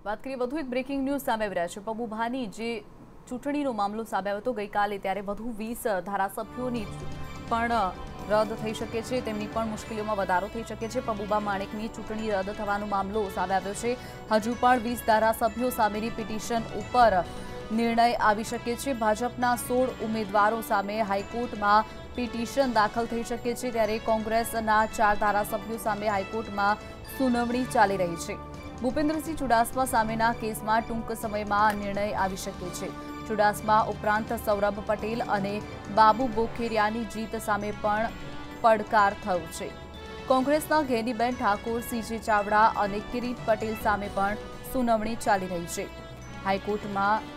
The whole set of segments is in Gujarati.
વાત કરીએ વધુ એક બ્રેકિંગ ન્યૂઝ સામે આવી રહ્યા છે। પબુભાની જે ચૂંટણીનો મામલો સામે આવ્યો હતો ગઈકાલે, ત્યારે વધુ 20 ધારાસભ્યોની પણ રદ થઈ શકે છે, તેમની પણ મુશ્કેલીઓમાં વધારો થઈ શકે છે। પબુભા માણેકની ચૂંટણી રદ થવાનો મામલો સામે આવ્યો છે। હજુ પણ 20 ધારાસભ્યો સામેની પિટિશન ઉપર નિર્ણય આવી શકે છે। ભાજપના 16 ઉમેદવારો સામે હાઈકોર્ટમાં પિટિશન દાખલ થઈ શકે છે, ત્યારે કોંગ્રેસના 4 ધારાસભ્યો સામે હાઈકોર્ટમાં સુનાવણી ચાલી રહી છે। ભૂપેન્દ્રસિંહ ચુડાસમા સામેના કેસમાં ટૂંક સમયમાં નિર્ણય આવી શકે છે। ચુડાસમા ઉપરાંત સૌરભ પટેલ અને બાબુ બોખેરિયાની જીત સામે પણ પડકાર થયો છે। કોંગ્રેસના ઘેનીબેન ઠાકોર, સીજે ચાવડા અને કિરીટ પટેલ સામે પણ સુનાવણી ચાલી રહી છે। હાઈકોર્ટમાં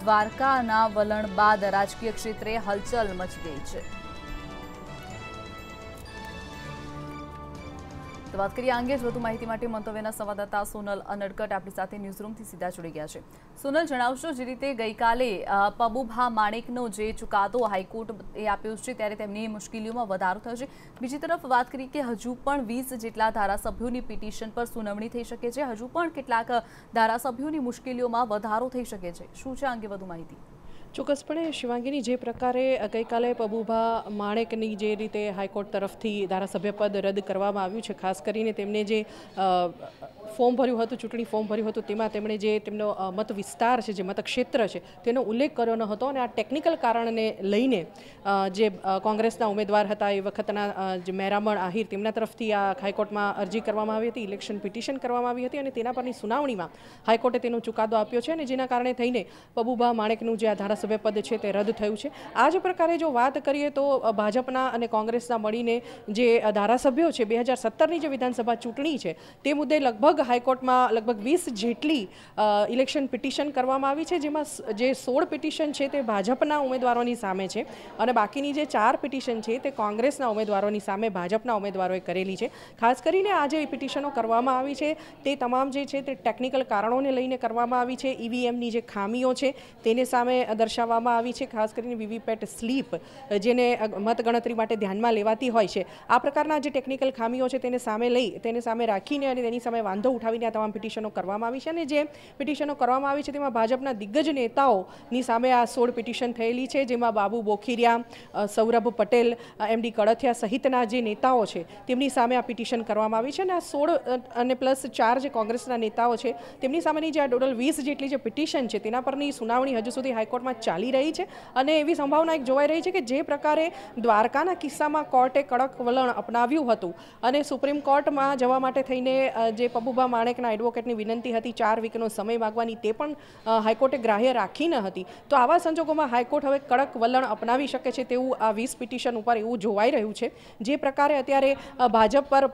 દ્વારકાના વલણ બાદ રાજકીય ક્ષેત્રે હલચલ મચી ગઈ છે। તો વાત કરીએ અંગે વધુ માહિતી માટે મંતવ્યના સંવાદદાતા સોનલ અનડકટ આપણી સાથે ન્યૂઝરૂમથી સીધા જોડી ગયા છે। સોનલ, જણાવશો જે રીતે ગઈકાલે પબુભા માણેકનો જે ચુકાદો હાઈકોર્ટે આપ્યો છે ત્યારે તેમની મુશ્કેલીઓમાં વધારો થયો છે। બીજી તરફ વાત કરીએ કે હજુ પણ 20 જેટલા ધારાસભ્યોની પિટિશન પર સુનાવણી થઈ શકે છે, હજુ પણ કેટલાક ધારાસભ્યોની મુશ્કેલીઓમાં વધારો થઈ શકે છે, શું છે અંગે વધુ માહિતી? ચોક્કસપણે શિવાંગીની, જે પ્રકારે ગઈકાલે પબુભા માણેકની જે રીતે હાઈકોર્ટ તરફથી ધારાસભ્ય પદ રદ કરવામાં આવ્યું છે, ખાસ કરીને તેમને જે ફોર્મ ભર્યું હતું, ચૂંટણી ફોર્મ ભર્યું હતું, તેમાં તેમણે જે તેમનો મત વિસ્તાર છે, જે મતક્ષેત્ર છે, તેનો ઉલ્લેખ કર્યો ન હતો અને આ ટેકનિકલ કારણને લઈને જે કોંગ્રેસના ઉમેદવાર હતા એ વખતના જે મેરામણ આહિર, તેમના તરફથી આ હાઈકોર્ટમાં અરજી કરવામાં આવી હતી, ઇલેક્શન પિટિશન કરવામાં આવી હતી અને તેના પરની સુનાવણીમાં હાઈકોર્ટે તેનો ચુકાદો આપ્યો છે અને જેના કારણે થઈને પબુભા માણેકનું જે આ ધારાસભ્ય પદ છે તે રદ થયું છે। આ જ પ્રકારે જો વાત કરીએ તો ભાજપના અને કોંગ્રેસના મળીને જે ધારાસભ્યો છે, 2017ની જે વિધાનસભા ચૂંટણી છે તે મુદ્દે લગભગ હાઈકોર્ટમાં લગભગ 20 જેટલી ઇલેક્શન પિટિશન કરવામાં આવી છે, જેમાં જે 16 પિટિશન છે તે ભાજપના ઉમેદવારોની સામે છે અને બાકીની જે 4 પિટિશન છે તે કોંગ્રેસના ઉમેદવારોની સામે ભાજપના ઉમેદવારોએ કરેલી છે। ખાસ કરીને આ જે પિટિશનો કરવામાં આવી છે તે તમામ જે છે તે ટેકનિકલ કારણોને લઈને કરવામાં આવી છે। ઈવીએમની જે ખામીઓ છે તેને સામે દર્શાવવામાં આવી છે, ખાસ કરીને વીવીપેટ સ્લીપ જેને મતગણતરી માટે ધ્યાનમાં લેવાતી હોય છે, આ પ્રકારના જે ટેકનિકલ ખામીઓ છે તેને સામે રાખીને અને તેની સામે વાંધો ઉઠાવીને આ તમામ પિટિશનો કરવામાં આવી છે અને જે પિટિશનો કરવામાં આવી છે તેમાં ભાજપના દિગ્ગજ નેતાઓની સામે આ 16 પિટિશન થયેલી છે, જેમાં બાબુ બોખીરિયા, સૌરભ પટેલ, એમડી કળથિયા સહિતના જે નેતાઓ છે તેમની સામે આ પિટિશન કરવામાં આવી છે અને આ 16 અને પ્લસ 4 જે કોંગ્રેસના નેતાઓ છે તેમની સામેની જે આ ટોટલ 20 જેટલી જે પિટિશન છે તેના પરની સુનાવણી હજુ સુધી હાઈકોર્ટમાં ચાલી રહી છે અને એવી સંભાવના એક જોવાઈ રહી છે કે જે પ્રકારે દ્વારકાના કિસ્સામાં કોર્ટે કડક વલણ અપનાવ્યું હતું અને સુપ્રીમ કોર્ટમાં જવા માટે થઈને જે પબુભા માણેકના એડવોકેટની વિનંતી હતી 4 વીકનો સમય માગવાની, તે પણ હાઈકોર્ટે ગ્રાહ્ય રાખી ન હતી। તો આવા સંજોગોમાં હાઈકોર્ટ હવે કડક વલણ અપનાવી શકે છે તેવું આ 20 પિટિશન ઉપર એવું જોવાઈ રહ્યું છે। જે પ્રકારે અત્યારે ભાજપ પર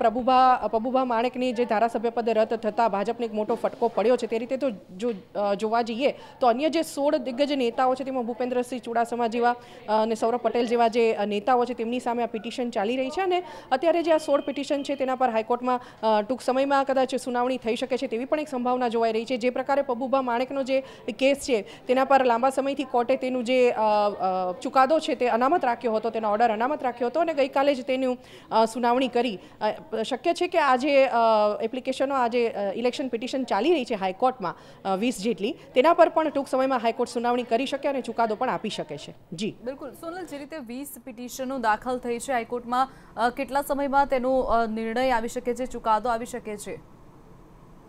પબુભા માણેકની જે ધારાસભ્ય પદ રદ થતાં ભાજપને એક મોટો ફટકો પડ્યો છે, તે રીતે તો જો જોવા જઈએ તો અન્ય જે 16 દિગ્ગજ નેતાઓ છે તેમાં ભૂપેન્દ્રસિંહ ચુડાસમા જેવા અને સૌરભ પટેલ જેવા જે નેતાઓ છે તેમની સામે આ પિટિશન ચાલી રહી છે અને અત્યારે જે આ 16 પિટિશન છે તેના પર હાઈકોર્ટમાં ટૂંક સમયમાં કદાચ સુનાવણી થઈ શકે છે તેવી પણ એક સંભાવના જોવાઈ રહી છે। જે પ્રકારે પબુભા માણેકનો જે કેસ છે તેના પર લાંબા સમયથી કોર્ટે તેનું જે ચુકાદો છે તે અનામત રાખ્યો હતો, તેનો ઓર્ડર અનામત રાખ્યો હતો અને ગઈકાલે જ તેનું સુનાવણી કરી। શક્ય છે કે આ જે એપ્લિકેશનો, આ જે ઇલેક્શન પિટિશન ચાલી રહી છે હાઈકોર્ટમાં 20 જેટલી, તેના પર પણ ટૂંક સમયમાં હાઈકોર્ટ સુનાવણી કરી શકે અને ચુકાદો પણ આપી શકે છે। જી બિલકુલ સોનલ, જે રીતે 20 પિટિશનો દાખલ થઈ છે હાઈકોર્ટમાં, કેટલા સમયમાં તેનો નિર્ણય આવી શકે છે, ચુકાદો આવી શકે છે?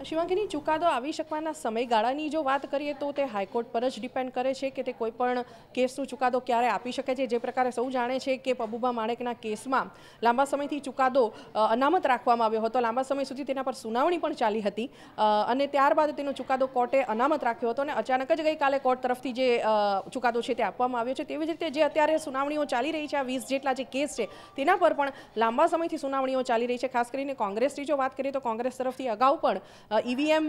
શિવાંગીની, ચુકાદો આવી શકવાના સમયગાળાની જો વાત કરીએ તો તે હાઈકોર્ટ પર જ ડિપેન્ડ કરે છે કે તે કોઈ પણ કેસનો ચુકાદો ક્યારે આપી શકે છે। જે પ્રકારે સૌ જાણે છે કે પબુભા માણેકના કેસમાં લાંબા સમયથી ચુકાદો અનામત રાખવામાં આવ્યો હતો, લાંબા સમય સુધી તેના પર સુનાવણી પણ ચાલી હતી અને ત્યારબાદ તેનો ચુકાદો કોર્ટે અનામત રાખ્યો હતો અને અચાનક જ ગઈકાલે કોર્ટ તરફથી જે ચુકાદો છે તે આપવામાં આવ્યો છે। તેવી જ રીતે જે અત્યારે સુનાવણીઓ ચાલી રહી છે, આ 20 જેટલા જે કેસ છે તેના પર પણ લાંબા સમયથી સુનાવણીઓ ચાલી રહી છે। ખાસ કરીને કોંગ્રેસની જો વાત કરીએ તો કોંગ્રેસ તરફથી અગાઉ પણ ઈવીએમ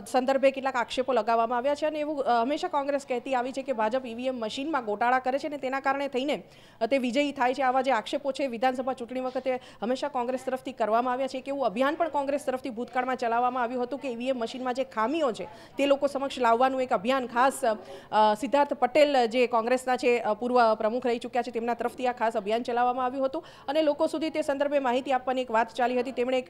સંદર્ભે કેટલાક આક્ષેપો લગાવવામાં આવ્યા છે અને એવું હંમેશા કોંગ્રેસ કહેતી આવી છે કે ભાજપ ઈવીએમ મશીનમાં ગોટાળા કરે છે અને તેના કારણે થઈને તે વિજયી થાય છે। આવા જે આક્ષેપો છે વિધાનસભા ચૂંટણી વખતે હંમેશા કોંગ્રેસ તરફથી કરવામાં આવ્યા છે, કે એવું અભિયાન પણ કોંગ્રેસ તરફથી ભૂતકાળમાં ચલાવવામાં આવ્યું હતું કે ઈવીએમ મશીનમાં જે ખામીઓ છે તે લોકો સમક્ષ લાવવાનું એક અભિયાન ખાસ સિદ્ધાર્થ પટેલ જે કોંગ્રેસના છે પૂર્વ પ્રમુખ રહી ચૂક્યા છે તેમના તરફથી આ ખાસ અભિયાન ચલાવવામાં આવ્યું હતું અને લોકો સુધી તે સંદર્ભે માહિતી આપવાની એક વાત ચાલી હતી। તેમણે એક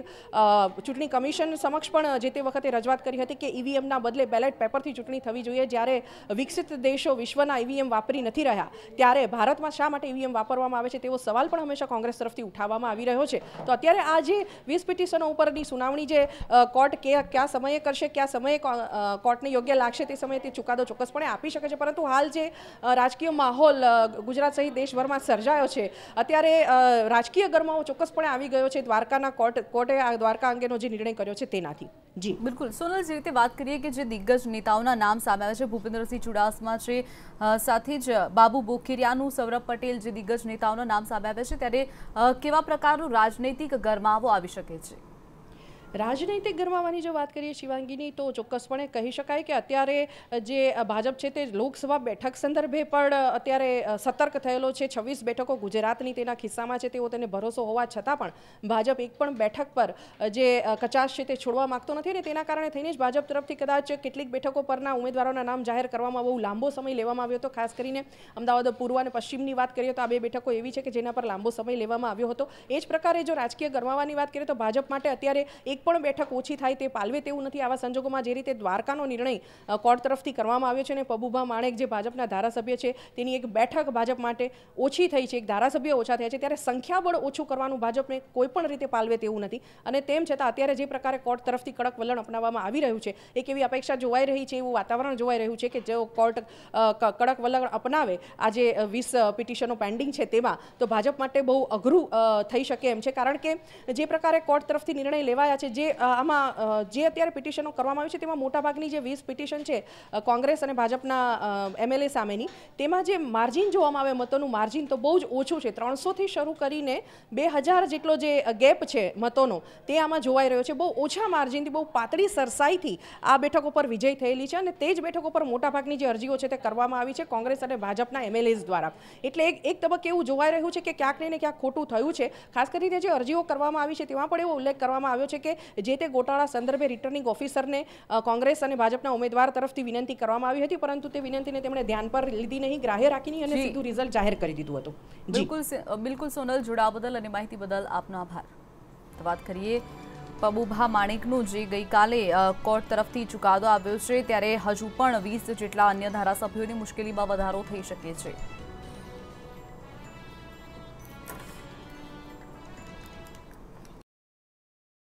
ચૂંટણી કમિશન સમક્ષ પણ જે તે વખતે રજૂઆત કરી હતી કે ઈવીએમના બદલે બેલેટ પેપરથી ચૂંટણી થવી જોઈએ. જ્યારે વિકસિત દેશો વિશ્વના ઈવીએમ વાપરી નથી રહ્યા ત્યારે ભારતમાં શા માટે ઈવીએમ વાપરવામાં આવે છે તેવો સવાલ પણ હંમેશા કોંગ્રેસ તરફથી ઉઠાવવામાં આવી રહ્યો છે. તો અત્યારે આ જે 20 પિટિશનો ઉપરની સુનાવણી જે કોર્ટ કયા સમયે કરશે, કયા સમયે કોર્ટને યોગ્ય લાગશે તે સમયે તે ચુકાદો ચોક્કસપણે આપી શકે છે. પરંતુ હાલ જે રાજકીય માહોલ ગુજરાત સહિત દેશભરમાં સર્જાયો છે, અત્યારે રાજકીય ગરમાવો ચોક્કસપણે આવી ગયો છે દ્વારકાના કોર્ટે આ દ્વારકા અંગેનો જે નિર્ણય કર્યો છે તેનાથી. જી બિલકુલ સોનલ, જે રીતે વાત કરીએ કે જે દિગ્ગજ નેતાઓના નામ સામે આવે છે, ભૂપેન્દ્રસિંહ ચુડાસમા છે, સાથે જ બાબુ બોખીરિયાનું, સૌરભ પટેલ, જે દિગ્ગજ નેતાઓના નામ સામે આવે છે, ત્યારે કેવા પ્રકારનો રાજનૈતિક ગરમાવો આવી શકે છે? રાજનૈતિક ગરમાવાની જો વાત કરીએ શિવાંગીની, તો ચોક્કસપણે કહી શકાય કે અત્યારે જે ભાજપ છે તે લોકસભા બેઠક સંદર્ભે પણ અત્યારે સતર્ક થયેલો છે. 26 બેઠકો ગુજરાતની તેના ખિસ્સામાં છે તેવો તેને ભરોસો હોવા છતાં પણ ભાજપ એક પણ બેઠક પર જે કચાશ છે તે છોડવા માંગતો નથી, અને તેના કારણે થઈને જ ભાજપ તરફથી કદાચ કેટલીક બેઠકો પરના ઉમેદવારોના નામ જાહેર કરવામાં બહુ લાંબો સમય લેવામાં આવ્યો હતો. ખાસ કરીને અમદાવાદ પૂર્વ અને પશ્ચિમની વાત કરીએ તો આ બે બેઠકો એવી છે કે જેના પર લાંબો સમય લેવામાં આવ્યો હતો. એ જ પ્રકારે જો રાજકીય ગરમાવાની વાત કરીએ તો ભાજપ માટે અત્યારે એક પણ બેઠક ઓછી થાય તે પાલવે તેવું નથી. આવા સંજોગોમાં જે રીતે દ્વારકાનો નિર્ણય કોર્ટ તરફથી કરવામાં આવ્યો છે અને પબુભા માણેક જે ભાજપના ધારાસભ્ય છે તેની એક બેઠક ભાજપ માટે ઓછી થઈ છે, એક ધારાસભ્ય ઓછા થયા છે, ત્યારે સંખ્યાબળ ઓછું કરવાનું ભાજપને કોઈ પણ રીતે પાલવે તેવું નથી. અને તેમ છતાં અત્યારે જે પ્રકારે કોર્ટ તરફથી કડક વલણ અપનાવવામાં આવી રહ્યું છે, એક એવી અપેક્ષા જોવાઈ રહી છે, એવું વાતાવરણ જોવાઈ રહ્યું છે કે જો કોર્ટ કડક વલણ અપનાવે આજે 20 પિટિશનો પેન્ડિંગ છે તેમાં, તો ભાજપ માટે બહુ અઘરું થઈ શકે એમ છે. કારણ કે જે પ્રકારે કોર્ટ તરફથી નિર્ણય લેવાયા છે, જે આમાં જે અત્યારે પિટિશનો કરવામાં આવી છે તેમાં મોટાભાગની જે 20 પિટિશન છે કોંગ્રેસ અને ભાજપના એમએલએ સામેની, તેમાં જે માર્જિન જોવામાં આવે મતોનું માર્જિન તો બહુ જ ઓછું છે. 300થી શરૂ કરીને 2000 જેટલો જે ગેપ છે મતોનો તે આમાં જોવાઈ રહ્યો છે. બહુ ઓછા માર્જિનથી, બહુ પાતળી સરસાઈથી આ બેઠકો પર વિજય થયેલી છે, અને તે જ બેઠકો પર મોટાભાગની જે અરજીઓ છે તે કરવામાં આવી છે કોંગ્રેસ અને ભાજપના એમએલએઝ દ્વારા. એટલે એક તબક્કે એવું જોવાઈ રહ્યું છે કે ક્યાંક ને ક્યાંક ખોટું થયું છે. ખાસ કરીને જે અરજીઓ કરવામાં આવી છે તેમાં પણ એવો ઉલ્લેખ કરવામાં આવ્યો છે કે જે તે ગોટાળા સંદર્ભે રિટર્નિંગ ઓફિસરને કોંગ્રેસ અને ભાજપના ઉમેદવાર તરફથી વિનંતી કરવામાં આવી હતી, પરંતુ તે વિનંતીને તેમણે ધ્યાન પર લીધી નહીં, ગ્રાહ્ય રાખીની અને સીધું રિઝલ્ટ જાહેર કરી દીધું હતું. બિલકુલ સોનલ, જોડાવા બદલ અને માહિતી બદલ આપનો આભાર. તો વાત કરીએ પબુભા માણેકનું, જે ગઈકાલે કોર્ટ તરફથી ચુકાદો આવ્યો છે, ત્યારે હજુ પણ 20 જેટલા અન્ય ધારાસભ્યોની મુશ્કેલીમાં વધારો થઈ શકે છે.